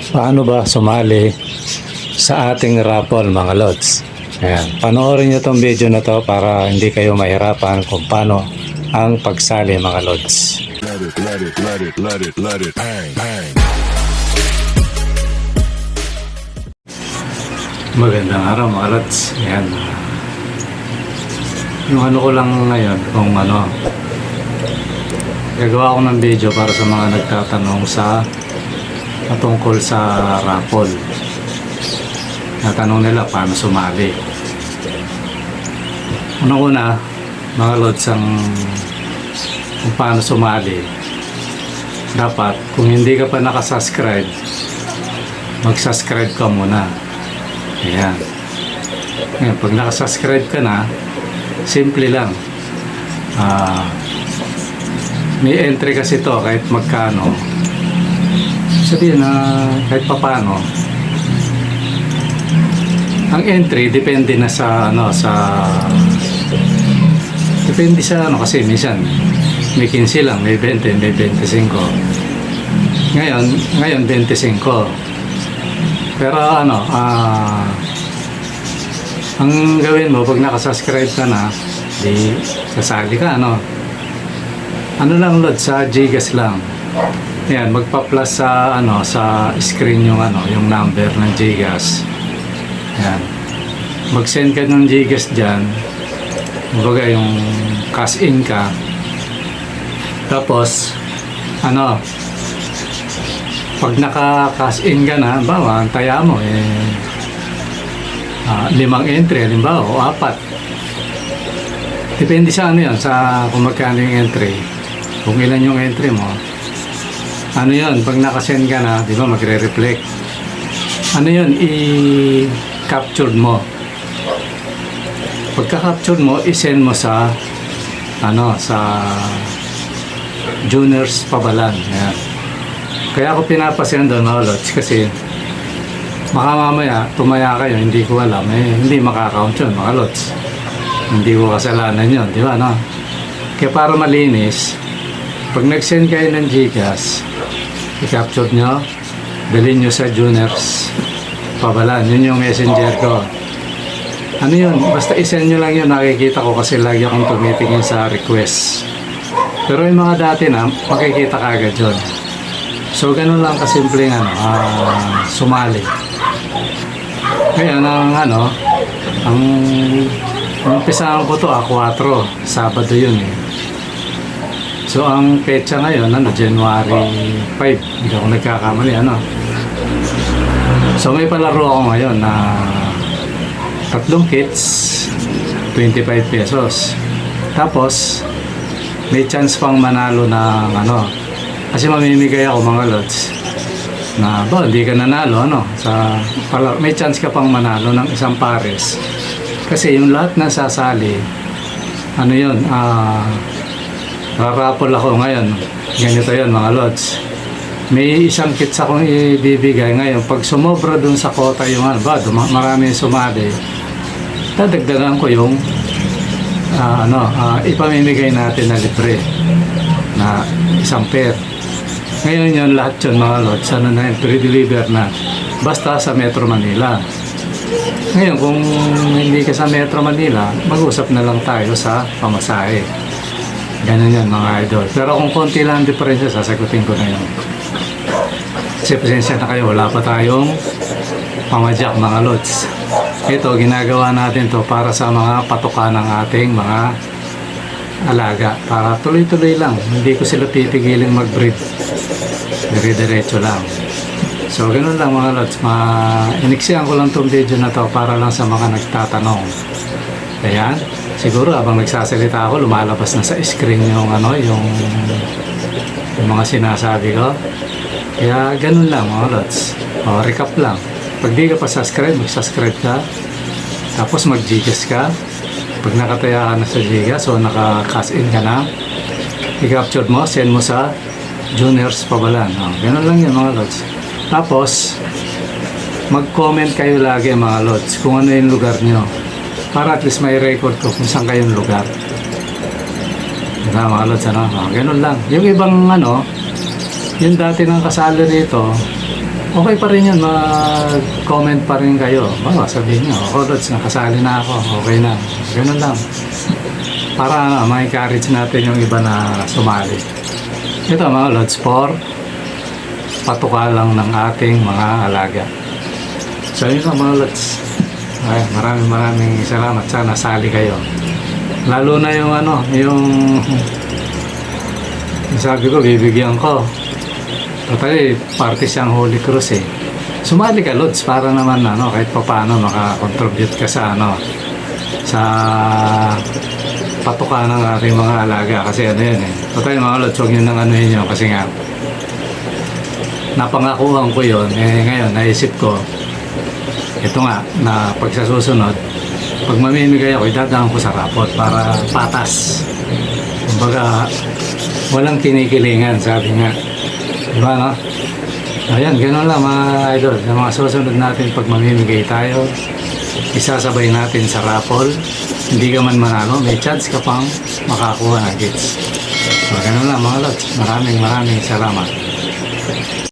Paano ba sumali sa ating raffle mga lods? Ayan, panoorin nyo tong video na to para hindi kayo mahirapan kung paano ang pagsali mga lods. Let it bang, bang. Magandang araw mga lods. Ayan. Yung ano ko lang ngayon kung ano, gagawa ko ng video para sa mga nagtatanong sa patungkol sa raffle. Natanong nila paano sumali. Una mga lods, ang kung paano sumali, dapat kung hindi ka pa nakasubscribe, mag-subscribe ka muna. Ayan. Ngayon, pag nakasubscribe ka na, simple lang. May entry kasi to kahit magkano. Sabihin na kahit papano, ang entry depende na sa depende sa kasi minsan may 15 lang, may 20, may 25. Ngayon 25. Pero ang gawin mo pag nakasubscribe ka na, di sasali ka ano lang load sa Gcash lang. Yan, magpa-plus sa sa screen yung yung number ng Gcash. Yan. Mag-send ka ng Gcash diyan. Kumbaga yung cash in ka. Tapos pag naka-cash in ka na, bawa, antaya mo 5 entry, halimbawa, o 4. Depende sa yan, sa kung magkano yung entry. Kung ilan yung entry mo. Yun, pag nakasend ka na, di ba, magre-reflect. Yun, i-capture mo. Pagka-capture mo, i-send mo sa sa Juniors Pabalan. Ayan. Kaya ako pinapasend doon mga lods kasi baka mamaya tumaya kayo, hindi ko alam, hindi makakount yun mga lods. Hindi ko kasalanan yun, di ba, no? Kaya para malinis, pag nag-send kayo ng Gcash, i-capture nyo, dalhin nyo sa Juniors Pabalan. Yun yung messenger ko. Yun, basta i-send nyo lang yun, nakikita ko kasi lagi akong tumitingin sa request. Pero yung mga dati na, makikita ka agad yun. So, ganun lang kasimpleng sumali. Ngayon, ang umpisahan ko to 4, Sabado yun So, ang petsa ngayon, January 5, hindi ako nagkakamali, So, may palaro ako ngayon na 3 kits, 25 pesos. Tapos, may chance pang manalo ng kasi mamimigay ako mga lods na hindi ka nanalo may chance ka pang manalo ng isang pares kasi yung lahat na sasali raraffle ako ngayon. Ganito yun mga lods, may isang kits akong ibibigay ngayon. Pag sumobra dun sa quota yung marami sumali, dadagdagan ko yung ipamimigay natin na libre na isang pair. Ngayon yun, lahat yun mga lods, pre-deliver na basta sa Metro Manila. Ngayon, kung hindi ka sa Metro Manila, mag-usap na lang tayo sa pamasahe. Ganun yan mga idol. Pero kung konti lang diferensya, sasagutin ko na yun. Kasi pasensya na kayo, wala pa tayong pamadyak mga lods. Ito, ginagawa natin to para sa mga patuka ng ating mga alaga, para tuloy-tuloy lang, hindi ko sila pipigiling mag-breed, dire-diretso lang. So ganoon lang mga lods, iniksihan ko lang tong video na to para lang sa mga nagtatanong. Ayan, siguro habang nagsasalita ako, lumalabas na sa screen yung yung mga sinasabi ko. Kaya ganoon lang mga lods, recap lang. Pag di ka pa subscribe, mag-subscribe ka, tapos mag-Gcash ka. Pag nakataya ka na sa Gcash, so naka-cash in ka na, i-capture mo, send mo sa Juniors Pabalan. Ganun lang yun mga lods. Tapos mag-comment kayo lagi mga lods kung ano yung lugar nyo, para at least may record ko kung saan kayong lugar. Mga lods, ganun lang. Yung ibang yung dati ng kasalo rito, okay pa rin yun, mag-comment pa rin kayo. Baka sabihin nyo, oh Lods, nakasali na ako, okay na. Ganun lang. Para ma-encourage natin yung iba na sumali. Ito mga Lods, for patuka lang ng ating mga alaga. So yun lang mga Lods. Ay, maraming salamat. Sana sali kayo. Lalo na yung yung sabi ko, bibigyan ko. Total, party siyang Holy Cross eh. Sumali ka, Lods, para naman kahit pa paano makakontribute ka sa sa patuka ng ating mga alaga. Kasi yun eh. Total, mga Lods, huwag nyo nang anuhin nyo. Kasi nga, napangakuhan ko yun. Eh, ngayon, naisip ko, ito nga, na pag sa susunod, pag mamimigay ako, idadaan ko sa rapot para patas. Kumbaga, walang kinikilingan, sabi nga. Diba, no? Ayan, gano'n lang mga idol. Sa mga susunod natin, pag mamimigay tayo, isasabay natin sa raffle. Hindi ka man manalo, may chance ka pang makakuha ng gifts. So, gano'n lang mga lods. Maraming salamat.